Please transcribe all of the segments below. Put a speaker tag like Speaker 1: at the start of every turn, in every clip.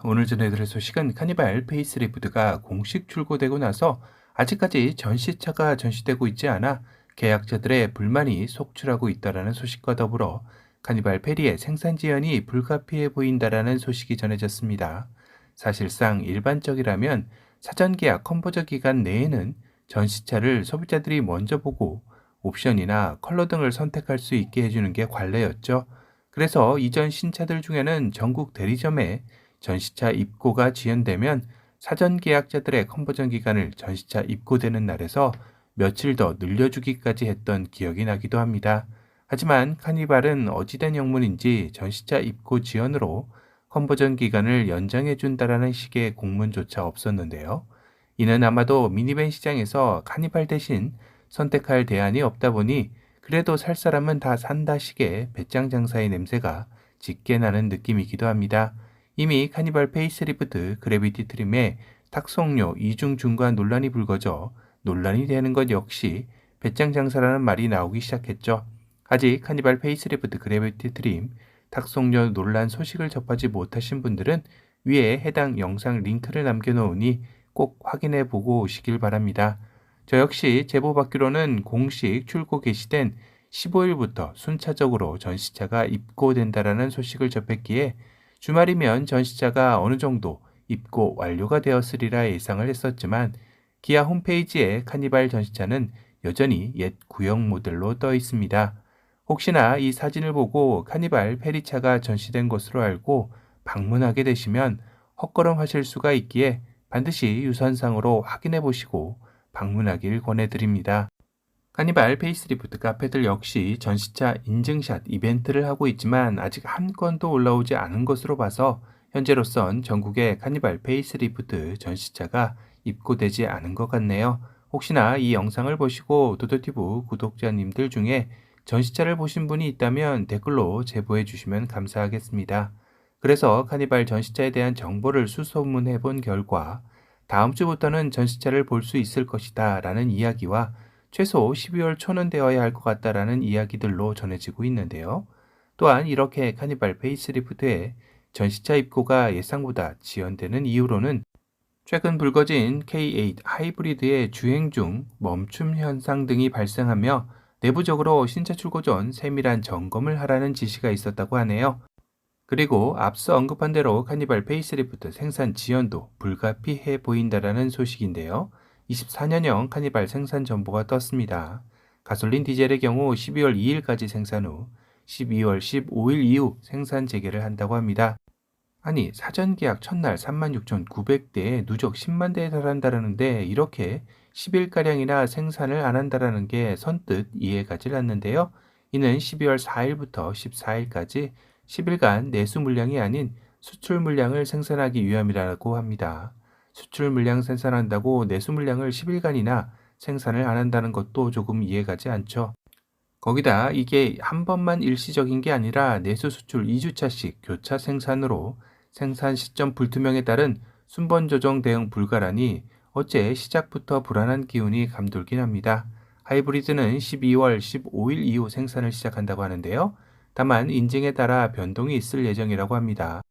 Speaker 1: 오늘 전해드릴 소식은 카니발 페이스리프트가 공식 출고되고 나서 아직까지 전시차가 전시되고 있지 않아 계약자들의 불만이 속출하고 있다는 소식과 더불어 카니발 페리의 생산 지연이 불가피해 보인다는 소식이 전해졌습니다. 사실상 일반적이라면 사전 계약 컨버저 기간 내에는 전시차를 소비자들이 먼저 보고 옵션이나 컬러 등을 선택할 수 있게 해주는 게 관례였죠. 그래서 이전 신차들 중에는 전국 대리점에 전시차 입고가 지연되면 사전 계약자들의 컨버전 기간을 전시차 입고되는 날에서 며칠 더 늘려주기까지 했던 기억이 나기도 합니다. 하지만 카니발은 어찌된 영문인지 전시차 입고 지연으로 컨버전 기간을 연장해 준다라는 식의 공문조차 없었는데요. 이는 아마도 미니밴 시장에서 카니발 대신 선택할 대안이 없다 보니 그래도 살 사람은 다 산다 식의 배짱 장사의 냄새가 짙게 나는 느낌이기도 합니다. 이미 카니발 페이스리프트 그래비티 트림의 탁송료 이중 중과 논란이 불거져 논란이 되는 것 역시 배짱 장사라는 말이 나오기 시작했죠. 아직 카니발 페이스리프트 그래비티 트림 탁송료 논란 소식을 접하지 못하신 분들은 위에 해당 영상 링크를 남겨놓으니 꼭 확인해 보고 오시길 바랍니다. 저 역시 제보받기로는 공식 출고 개시된 15일부터 순차적으로 전시차가 입고된다라는 소식을 접했기에 주말이면 전시차가 어느 정도 입고 완료가 되었으리라 예상을 했었지만 기아 홈페이지에 카니발 전시차는 여전히 옛 구형 모델로 떠 있습니다. 혹시나 이 사진을 보고 카니발 페리차가 전시된 것으로 알고 방문하게 되시면 헛걸음하실 수가 있기에 반드시 유선상으로 확인해 보시고 방문하길 권해드립니다. 카니발 페이스리프트 카페들 역시 전시차 인증샷 이벤트를 하고 있지만 아직 한 건도 올라오지 않은 것으로 봐서 현재로선 전국에 카니발 페이스리프트 전시차가 입고되지 않은 것 같네요. 혹시나 이 영상을 보시고 도도티브 구독자님들 중에 전시차를 보신 분이 있다면 댓글로 제보해 주시면 감사하겠습니다. 그래서 카니발 전시차에 대한 정보를 수소문해 본 결과 다음 주부터는 전시차를 볼 수 있을 것이다 라는 이야기와 최소 12월 초는 되어야 할 것 같다라는 이야기들로 전해지고 있는데요. 또한 이렇게 카니발 페이스리프트의 전시차 입고가 예상보다 지연되는 이유로는 최근 불거진 K8 하이브리드의 주행 중 멈춤 현상 등이 발생하며 내부적으로 신차 출고 전 세밀한 점검을 하라는 지시가 있었다고 하네요. 그리고 앞서 언급한 대로 카니발 페이스리프트 생산 지연도 불가피해 보인다라는 소식인데요. 24년형 카니발 생산 정보가 떴습니다. 가솔린 디젤의 경우 12월 2일까지 생산 후 12월 15일 이후 생산 재개를 한다고 합니다. 아니, 사전 계약 첫날 36,900대에 누적 10만 대에 달한다는데 이렇게 10일가량이나 생산을 안 한다는 게 선뜻 이해가질 않는데요. 이는 12월 4일부터 14일까지 10일간 내수 물량이 아닌 수출 물량을 생산하기 위함이라고 합니다. 수출 물량 생산한다고 내수 물량을 10일간이나 생산을 안 한다는 것도 조금 이해가지 않죠. 거기다 이게 한 번만 일시적인 게 아니라 내수 수출 2주차씩 교차 생산으로 생산 시점 불투명에 따른 순번 조정 대응 불가라니 어째 시작부터 불안한 기운이 감돌긴 합니다. 하이브리드는 12월 15일 이후 생산을 시작한다고 하는데요. 다만 인증에 따라 변동이 있을 예정이라고 합니다.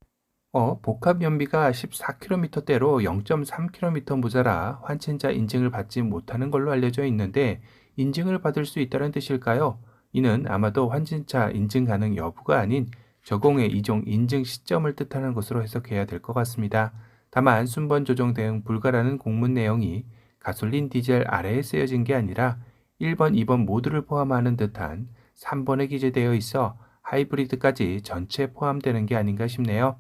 Speaker 1: 복합 연비가 14km대로 0.3km 모자라 환천자 인증을 받지 못하는 걸로 알려져 있는데 인증을 받을 수 있다는 뜻일까요? 이는 아마도 환진차 인증 가능 여부가 아닌 저공해 이종 인증 시점을 뜻하는 것으로 해석해야 될 것 같습니다. 다만 순번 조정 대응 불가라는 공문 내용이 가솔린 디젤 아래에 쓰여진 게 아니라 1번, 2번 모두를 포함하는 듯한 3번에 기재되어 있어 하이브리드까지 전체 포함되는 게 아닌가 싶네요.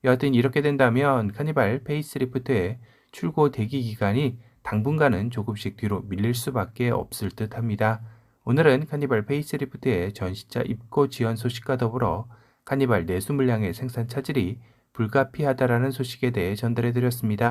Speaker 1: 여하튼 이렇게 된다면 카니발 페이스리프트의 출고 대기 기간이 당분간은 조금씩 뒤로 밀릴 수밖에 없을 듯 합니다. 오늘은 카니발 페이스리프트의 전시차 입고 지연 소식과 더불어 카니발 내수 물량의 생산 차질이 불가피하다라는 소식에 대해 전달해 드렸습니다.